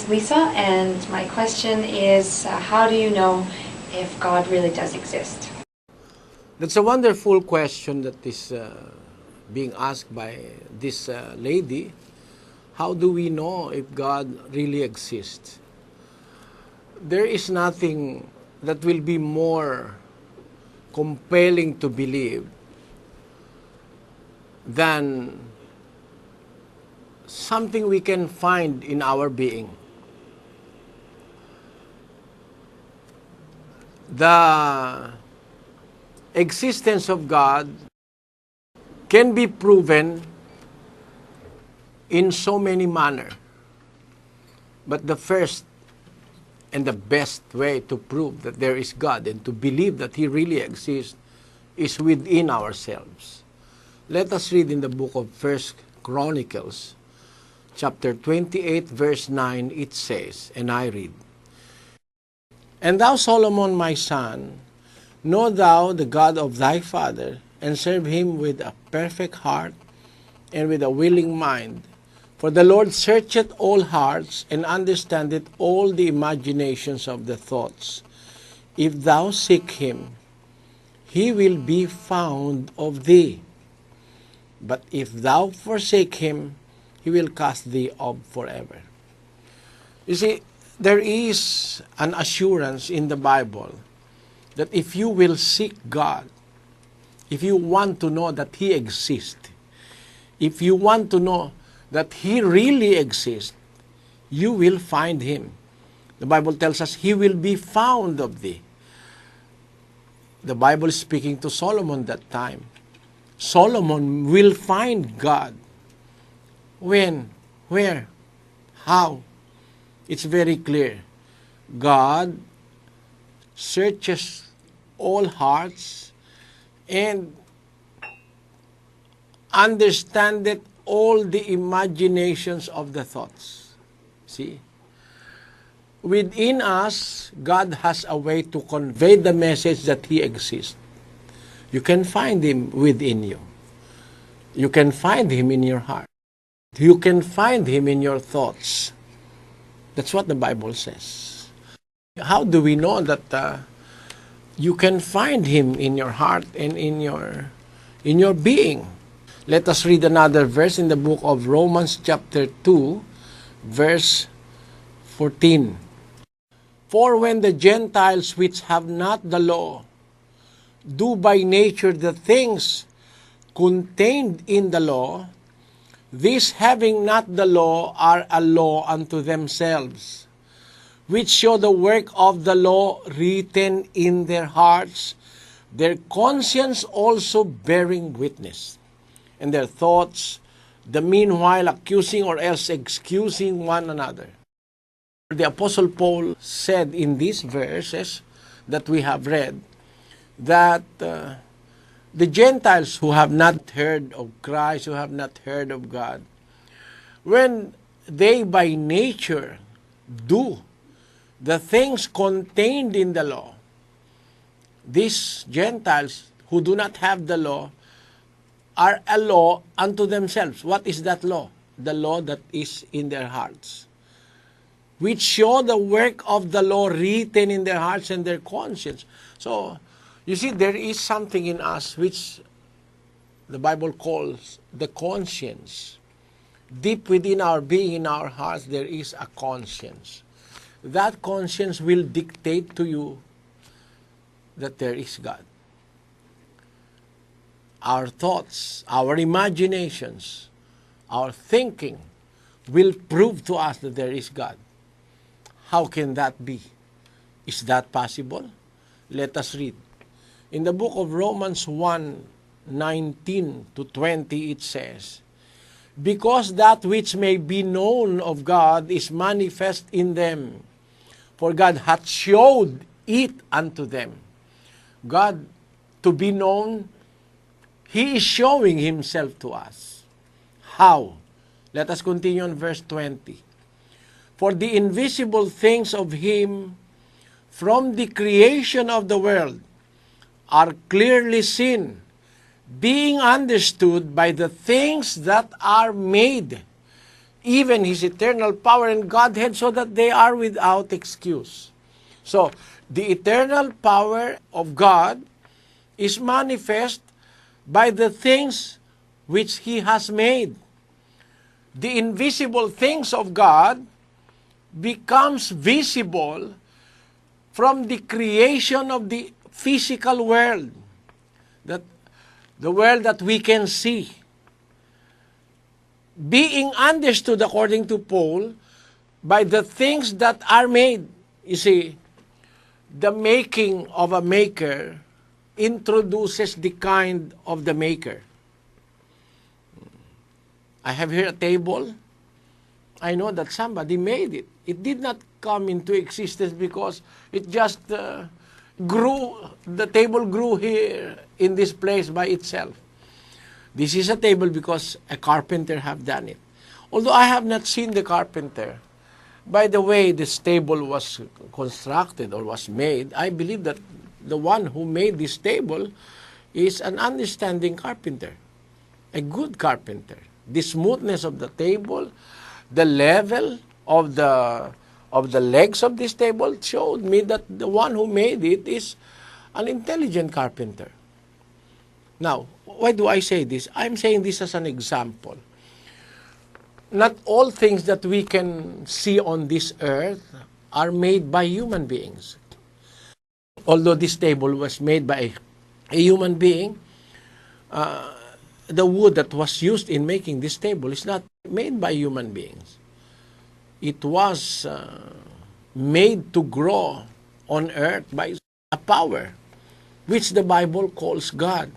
is Lisa, and my question is, how do you know if God really does exist? That's a wonderful question that is being asked by this lady. How do we know if God really exists? There is nothing that will be more compelling to believe than something we can find in our being. The existence of God can be proven in so many manners. But the first and the best way to prove that there is God and to believe that He really exists is within ourselves. Let us read in the book of 1 Chronicles, chapter 28, verse 9, it says, and I read, "And thou, Solomon, my son, know thou the God of thy father, and serve him with a perfect heart and with a willing mind. For the Lord searcheth all hearts, and understandeth all the imaginations of the thoughts. If thou seek him, he will be found of thee. But if thou forsake him, he will cast thee off forever." You see, there is an assurance in the Bible that if you will seek God, if you want to know that He exists, if you want to know that He really exists, you will find Him. The Bible tells us He will be found of thee. The Bible is speaking to Solomon that time. Solomon will find God. When? Where? How? It's very clear. God searches all hearts and understandeth all the imaginations of the thoughts. See? Within us, God has a way to convey the message that He exists. You can find Him within you. You can find Him in your heart. You can find Him in your thoughts. That's what the Bible says. How do we know that you can find Him in your heart and in your being? Let us read another verse in the book of Romans chapter 2, verse 14. "For when the Gentiles which have not the law do by nature the things contained in the law, these having not the law are a law unto themselves, which show the work of the law written in their hearts, their conscience also bearing witness, and their thoughts the meanwhile accusing or else excusing one another." The Apostle Paul said in these verses that we have read that the Gentiles who have not heard of Christ, who have not heard of God, when they by nature do the things contained in the law, these Gentiles who do not have the law are a law unto themselves. What is that law? The law that is in their hearts, which show the work of the law written in their hearts and their conscience. So, you see, there is something in us which the Bible calls the conscience. Deep within our being, in our hearts, there is a conscience. That conscience will dictate to you that there is God. Our thoughts, our imaginations, our thinking will prove to us that there is God. How can that be? Is that possible? Let us read. In the book of Romans 1:19 to 20, it says, "Because that which may be known of God is manifest in them, for God hath showed it unto them." God, to be known, He is showing Himself to us. How? Let us continue on verse 20. "For the invisible things of Him from the creation of the world are clearly seen, being understood by the things that are made, even His eternal power and Godhead, so that they are without excuse. So, the eternal power of God is manifest by the things which He has made. The invisible things of God becomes visible from the creation of the physical world, that the world that we can see, being understood, according to Paul, by the things that are made. You see, the making of a maker introduces the kind of the maker. I have here a table. I know that somebody made it. It did not come into existence because it just grew. The table grew here in this place by itself. This is a table because a carpenter have done it. Although I have not seen the carpenter, by the way this table was constructed or was made, I believe that the one who made this table is an understanding carpenter, a good carpenter. The smoothness of the table, the level of the legs of this table showed me that the one who made it is an intelligent carpenter. Now, why do I say this? I'm saying this as an example. Not all things that we can see on this earth are made by human beings. Although this table was made by a human being, the wood that was used in making this table is not made by human beings. It was made to grow on earth by a power, which the Bible calls God.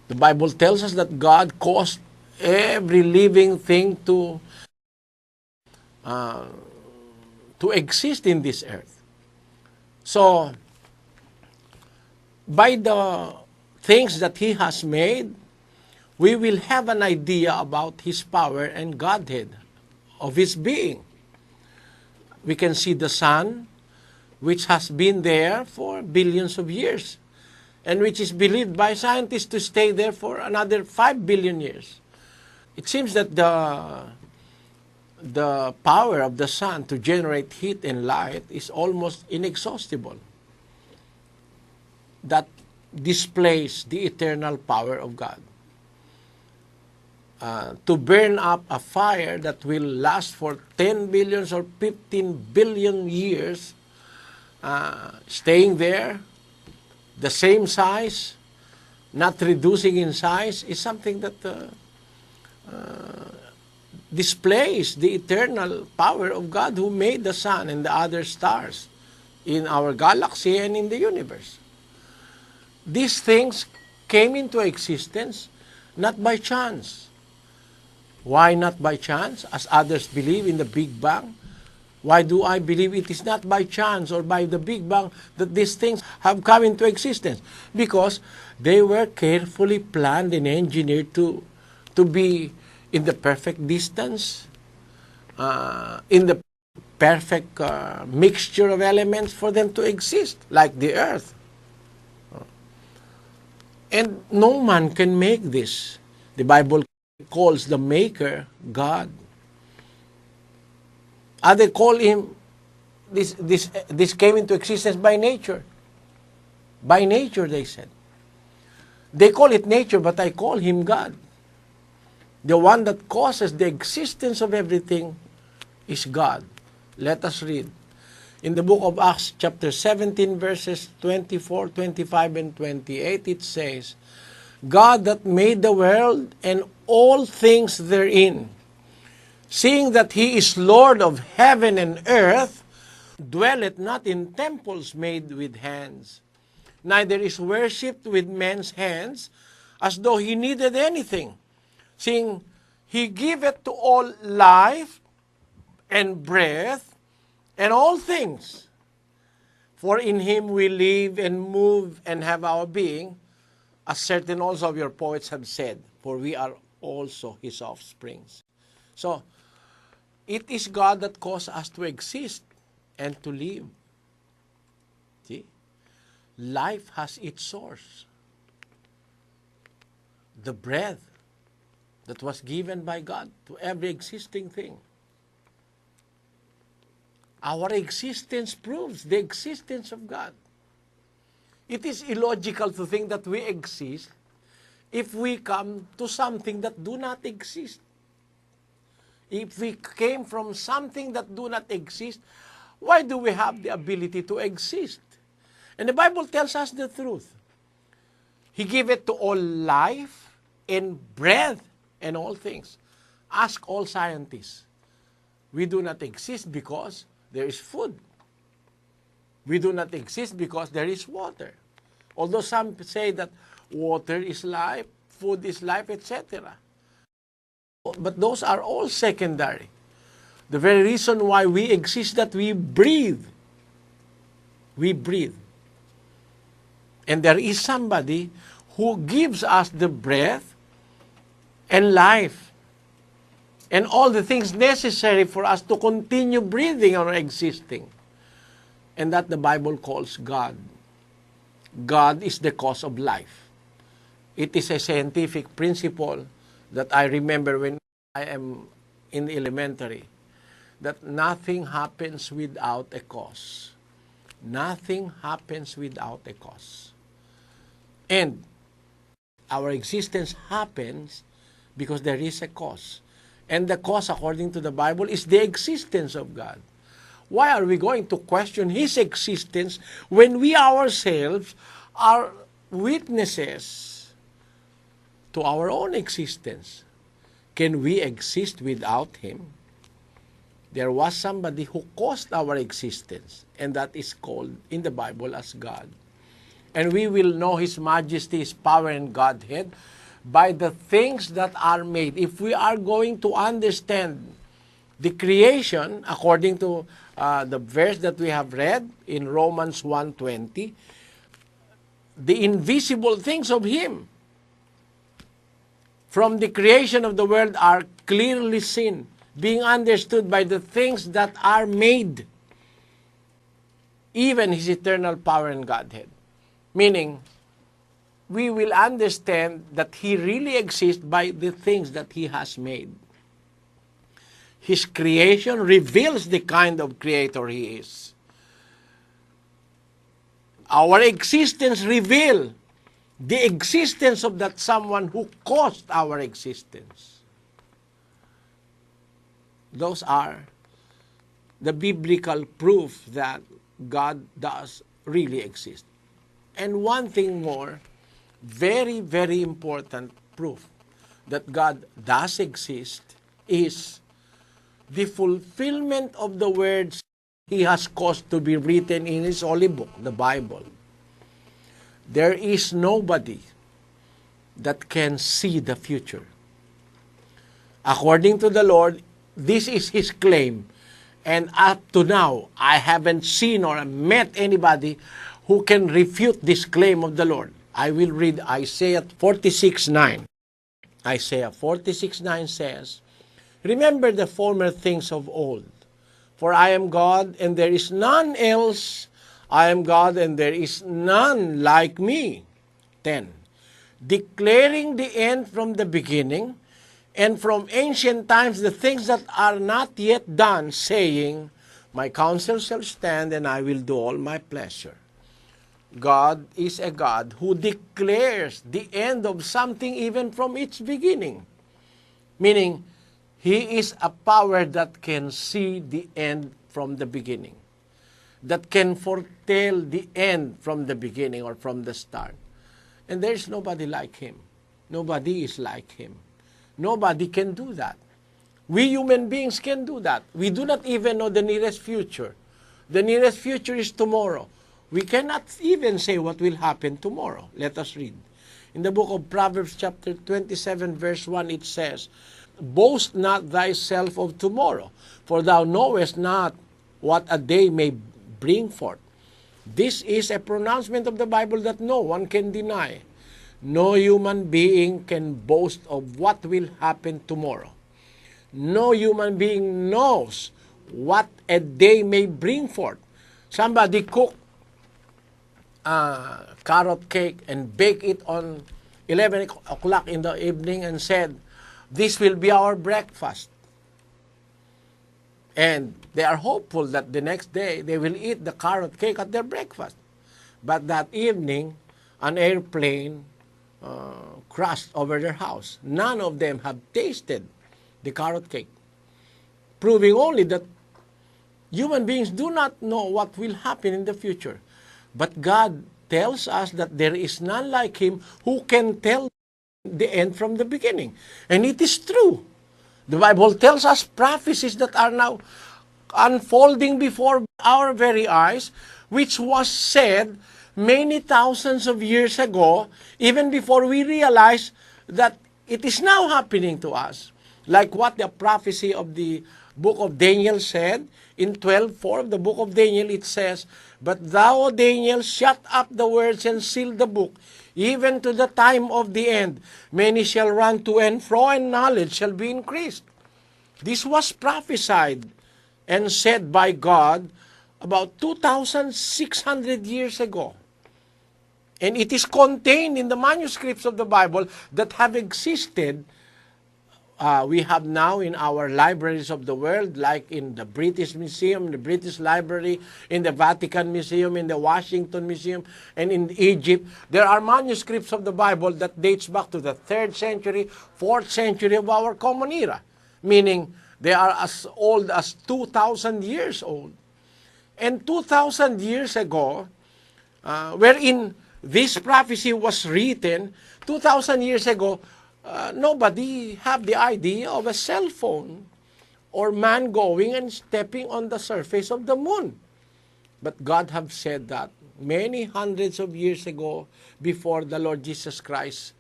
The Bible tells us that God caused every living thing to exist in this earth. So, by the things that He has made, we will have an idea about His power and Godhead, of His being. We can see the sun, which has been there for billions of years, and which is believed by scientists to stay there for another 5 billion years. It seems that the power of the sun to generate heat and light is almost inexhaustible. That displays the eternal power of God. To burn up a fire that will last for 10 billion or 15 billion years, staying there, the same size, not reducing in size, is something that displays the eternal power of God who made the sun and the other stars in our galaxy and in the universe. These things came into existence not by chance. Why not by chance, as others believe in the Big Bang? Why do I believe it is not by chance or by the Big Bang that these things have come into existence? Because they were carefully planned and engineered to be in the perfect distance, in the perfect mixture of elements for them to exist, like the earth. And no man can make this. The Bible calls the maker God. Others call him, this came into existence by nature. By nature, they said. They call it nature, but I call him God. The one that causes the existence of everything is God. Let us read. In the book of Acts, chapter 17, verses 24, 25, and 28, it says, God that made the world and all things therein, seeing that He is Lord of heaven and earth, dwelleth not in temples made with hands, neither is worshipped with men's hands, as though He needed anything, seeing He giveth to all life and breath and all things. For in Him we live and move and have our being, as certain also of your poets have said, for we are also His offsprings. So, it is God that caused us to exist and to live. See? Life has its source. The breath that was given by God to every existing thing. Our existence proves the existence of God. It is illogical to think that we exist if we come to something that do not exist. If we came from something that do not exist, why do we have the ability to exist? And the Bible tells us the truth. He gave it to all life and breath and all things. Ask all scientists. We do not exist because there is food. We do not exist because there is water. Although some say that water is life, food is life, etc. But those are all secondary. The very reason why we exist is that we breathe. We breathe. And there is somebody who gives us the breath and life and all the things necessary for us to continue breathing or existing. And that the Bible calls God. God is the cause of life. It is a scientific principle that I remember when I am in elementary, that nothing happens without a cause. Nothing happens without a cause. And our existence happens because there is a cause. And the cause, according to the Bible, is the existence of God. Why are we going to question His existence when we ourselves are witnesses to our own existence? Can we exist without Him? There was somebody who caused our existence, and that is called in the Bible as God. And we will know His majesty, His power, and Godhead by the things that are made. If we are going to understand the creation, according to the verse that we have read in Romans 1:20, the invisible things of Him from the creation of the world are clearly seen, being understood by the things that are made, even His eternal power and Godhead. Meaning, we will understand that He really exists by the things that He has made. His creation reveals the kind of creator He is. Our existence reveals the existence of that someone who caused our existence. Those are the biblical proof that God does really exist. And one thing more, very, very important proof that God does exist is the fulfillment of the words He has caused to be written in His holy book, the Bible. There is nobody that can see the future. According to the Lord, this is His claim. And up to now, I haven't seen or met anybody who can refute this claim of the Lord. I will read Isaiah 46:9. Isaiah 46:9 says, "Remember the former things of old, for I am God and there is none else. I am God and there is none like me." 10. Declaring the end from the beginning, and from ancient times the things that are not yet done, saying, "My counsel shall stand, and I will do all my pleasure." God is a God who declares the end of something even from its beginning. Meaning, He is a power that can see the end from the beginning, that can foretell the end from the beginning or from the start. And there is nobody like Him. Nobody is like Him. Nobody can do that. We human beings can do that. We do not even know the nearest future. The nearest future is tomorrow. We cannot even say what will happen tomorrow. Let us read. In the book of Proverbs chapter 27 verse 1, it says, "Boast not thyself of tomorrow, for thou knowest not what a day may bring forth." This is a pronouncement of the Bible that no one can deny. No human being can boast of what will happen tomorrow. No human being knows what a day may bring forth. Somebody cook carrot cake and bake it on 11 o'clock in the evening and said, This will be our breakfast. And they are hopeful that the next day they will eat the carrot cake at their breakfast. But that evening, an airplane crashed over their house. None of them have tasted the carrot cake, proving only that human beings do not know what will happen in the future. But God tells us that there is none like Him who can tell the end from the beginning. And it is true. The Bible tells us prophecies that are now unfolding before our very eyes, which was said many thousands of years ago, even before we realize that it is now happening to us. Like what the prophecy of the book of Daniel said, in 12:4 of the book of Daniel, it says, "But thou, O Daniel, shut up the words and seal the book, even to the time of the end. Many shall run to and fro, and knowledge shall be increased." This was prophesied and said by God about 2,600 years ago. And it is contained in the manuscripts of the Bible that have existed. We have now in our libraries of the world, like in the British Museum, the British Library, in the Vatican Museum, in the Washington Museum, and in Egypt. There are manuscripts of the Bible that dates back to the 3rd century, 4th century of our common era, meaning they are as old as 2,000 years old. And 2,000 years ago, wherein this prophecy was written, 2,000 years ago, nobody had the idea of a cell phone or man going and stepping on the surface of the moon. But God have said that many hundreds of years ago, before the Lord Jesus Christ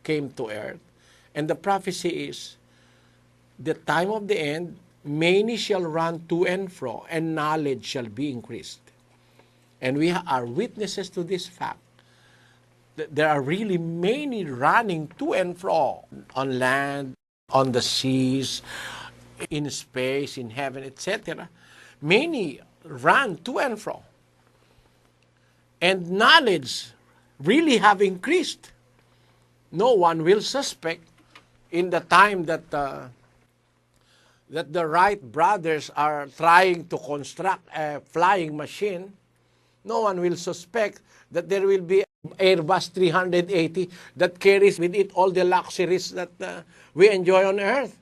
came to earth. And the prophecy is, the time of the end, many shall run to and fro, and knowledge shall be increased. And we are witnesses to this fact. There are really many running to and fro on land, on the seas, in space, in heaven, etc. Many run to and fro. And knowledge really have increased. No one will suspect in the time that the Wright brothers are trying to construct a flying machine. No one will suspect that there will be Airbus 380 that carries with it all the luxuries that we enjoy on Earth.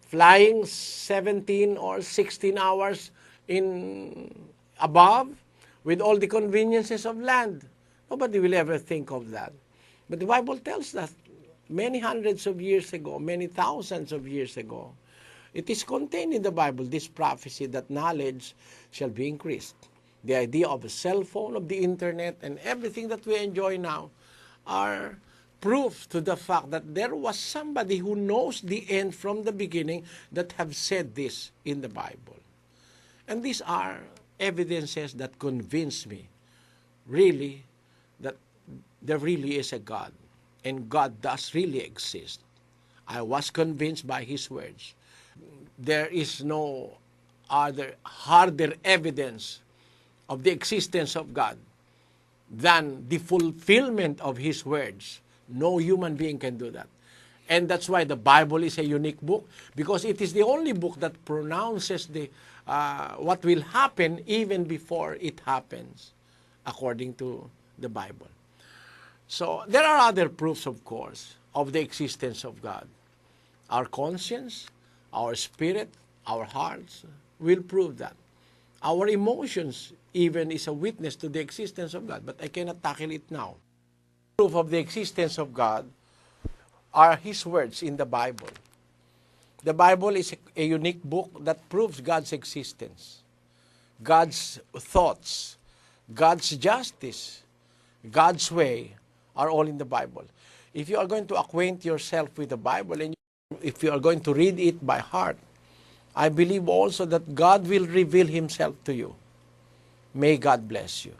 Flying 17 or 16 hours in above with all the conveniences of land. Nobody will ever think of that. But the Bible tells us many hundreds of years ago, many thousands of years ago, it is contained in the Bible, this prophecy that knowledge shall be increased. The idea of a cell phone, of the internet, and everything that we enjoy now are proof to the fact that there was somebody who knows the end from the beginning that have said this in the Bible. And these are evidences that convince me, really, that there really is a God, and God does really exist. I was convinced by His words. There is no other harder evidence of the existence of God than the fulfillment of His words. No human being can do that. And that's why the Bible is a unique book, because it is the only book that pronounces what will happen even before it happens, according to the Bible. So there are other proofs, of course, of the existence of God. Our conscience, our spirit, our hearts will prove that. Our emotions even is a witness to the existence of God, but I cannot tackle it now. Proof of the existence of God are His words in the Bible. The Bible is a unique book that proves God's existence, God's thoughts, God's justice, God's way are all in the Bible. If you are going to acquaint yourself with the Bible, and if you are going to read it by heart, I believe also that God will reveal Himself to you. May God bless you.